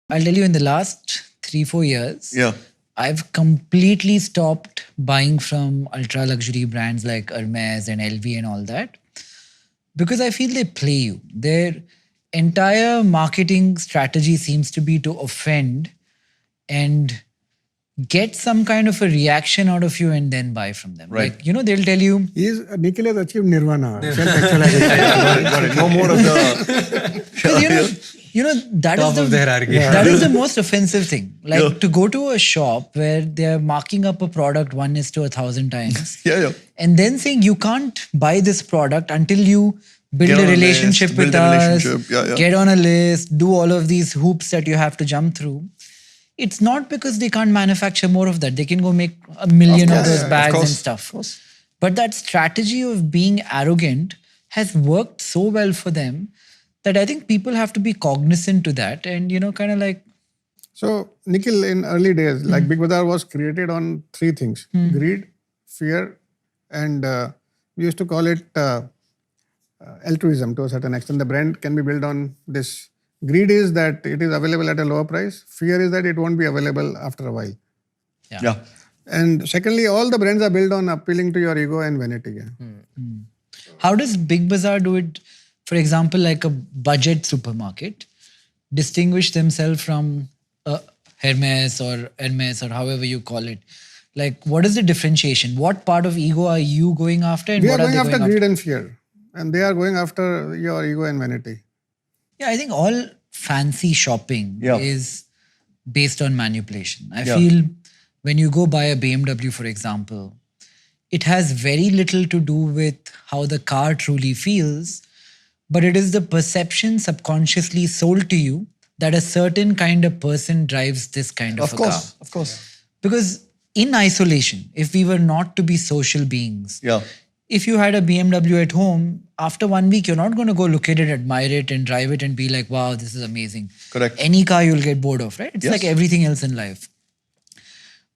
I'll tell you, in the last 3-4 years, Yeah. I've completely stopped buying from ultra luxury brands like Hermes and LV and all that because I feel they play you. Their entire marketing strategy seems to be to offend and get some kind of a reaction out of you and then buy from them. Right. Like, they'll tell you, Nikhil has achieved nirvana, self-actualization. Got it. No more of the. 'cause, that Top is of the hierarchy. that is the most offensive thing. Like Yeah. to go to a shop where they're marking up a product 1:1,000 times. Yeah. And then saying you can't buy this product until you build Get a on a relationship list, with build a us, relationship. Yeah. get on a list, do all of these hoops that you have to jump through. It's not because they can't manufacture more of that. They can go make 1,000,000 of those bags and stuff. But that strategy of being arrogant has worked so well for them that I think people have to be cognizant to that and, kind of like. So, Nikhil, in early days, like Big Bazaar was created on three things: greed, fear, and we used to call it altruism to a certain extent. The brand can be built on this. Greed is that it is available at a lower price. Fear is that it won't be available after a while. Yeah. And secondly, all the brands are built on appealing to your ego and vanity. Yeah. How does Big Bazaar do it, for example, like a budget supermarket, distinguish themselves from Hermes or however you call it? Like, what is the differentiation? What part of ego are you going after? And We what are going they after going greed and fear. And they are going after your ego and vanity. Yeah, I think all fancy shopping Yeah. is based on manipulation. I Yeah. feel when you go buy a BMW, for example, it has very little to do with how the car truly feels, but it is the perception subconsciously sold to you that a certain kind of person drives this kind of a car. Of course. Because in isolation, if we were not to be social beings, Yeah. if you had a BMW at home, after 1 week, you're not going to go look at it, admire it, and drive it and be like, wow, this is amazing. Correct. Any car you'll get bored of, right? It's Yes. like everything else in life.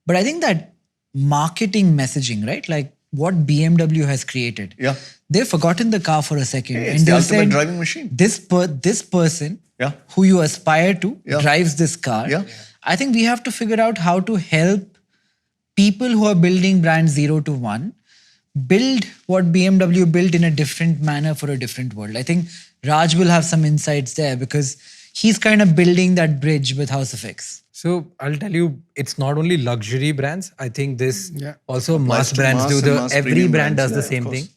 But I think that marketing messaging, right? Like what BMW has created. Yeah. They've forgotten the car for a second. Hey, it's and the they ultimate said, driving machine. this person Yeah. who you aspire to Yeah. drives this car. Yeah. I think we have to figure out how to help people who are building brands 0 to 1 build what BMW built in a different manner for a different world. I think Raj will have some insights there because he's kind of building that bridge with House of X. So I'll tell you, it's not only luxury brands. I think this also Applies mass to brands mass do and the. mass Every premium brand brands, does the yeah, of same course. thing.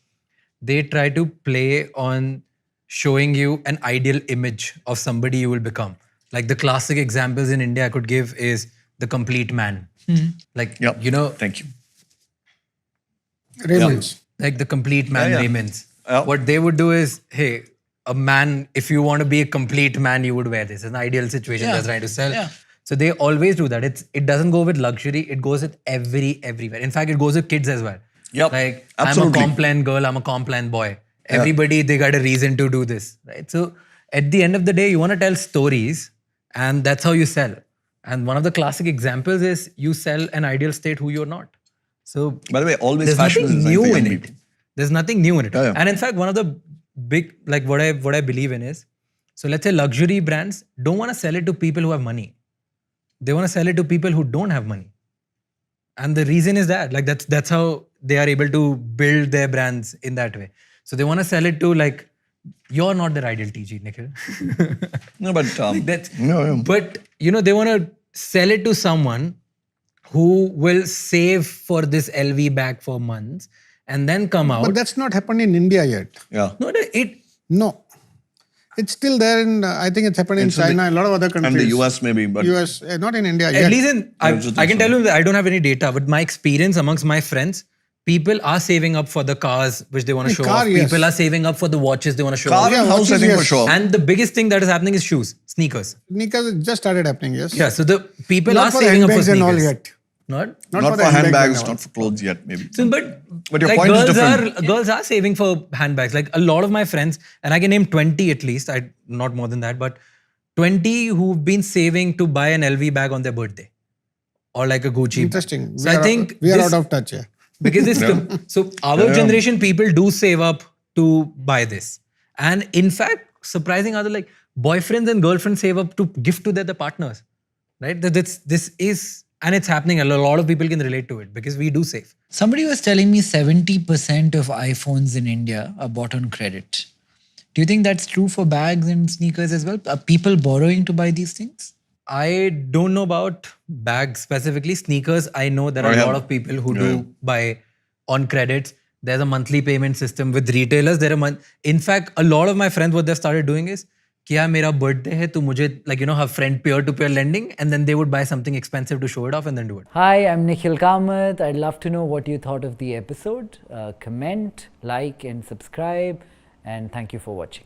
They try to play on showing you an ideal image of somebody you will become. Like the classic examples in India I could give is the complete man. Like Yeah. Thank you. Raymond's. like the complete man Yeah. Raymond's. Yeah. What they would do is, hey, a man, if you want to be a complete man, you would wear this. It's an ideal situation Yeah. they're trying to sell. Yeah. So they always do that. It doesn't go with luxury. It goes with everywhere. In fact, it goes with kids as well. Yep. Like Absolutely. I'm a complan girl, I'm a complan boy. Everybody, they got a reason to do this, right? So at the end of the day, you want to tell stories and that's how you sell. And one of the classic examples is you sell an ideal state who you're not. So By the way, always there's fashion nothing is new designed for in young it. people. There's nothing new in it. Yeah. And in fact, one of the big, like what I believe in is, so let's say luxury brands don't want to sell it to people who have money. They want to sell it to people who don't have money. And the reason is that, like that's how they are able to build their brands in that way. So they want to sell it to like, you're not their ideal TG, Nikhil. No, but That's, no. But they want to sell it to someone who will save for this LV bag for months and then come out. But that's not happened in India yet. Yeah. No. It's still there in, I think it's happened in China and a lot of other countries. And the US maybe, but US, not in India yet. At least I just can think tell so. you that I don't have any data, but my experience amongst my friends, people are saving up for the cars which they want to show car, off. yes. People are saving up for the watches they want to show car off. and house, I think, for yes. sure. And the biggest thing that is happening is shoes, sneakers. Sneakers just started happening, yes. Yeah, so the people Not are for saving up for handbags and sneakers. all yet. Not? Not the for handbags, and all. not for clothes yet, maybe. So, but your like point is girls girls are saving for handbags. Like a lot of my friends, and I can name 20 at least, not more than that, but 20 who've been saving to buy an LV bag on their birthday. Or like a Gucci. Interesting. So I think we are this- out of touch, yeah. Because this, so our generation people do save up to buy this. And in fact, surprising other like boyfriends and girlfriends save up to gift to their partners, right? This is, and it's happening. A lot of people can relate to it because we do save. Somebody was telling me 70% of iPhones in India are bought on credit. Do you think that's true for bags and sneakers as well? Are people borrowing to buy these things? I don't know about bags specifically. Sneakers, I know there are a lot of people who do buy on credits. There's a monthly payment system with retailers. In fact, a lot of my friends, what they've started doing is, "Kya mera birthday hai, tu mujhe," like, have friend peer-to-peer lending, and then they would buy something expensive to show it off and then do it. Hi, I'm Nikhil Kamath. I'd love to know what you thought of the episode. Comment, like, and subscribe. And thank you for watching.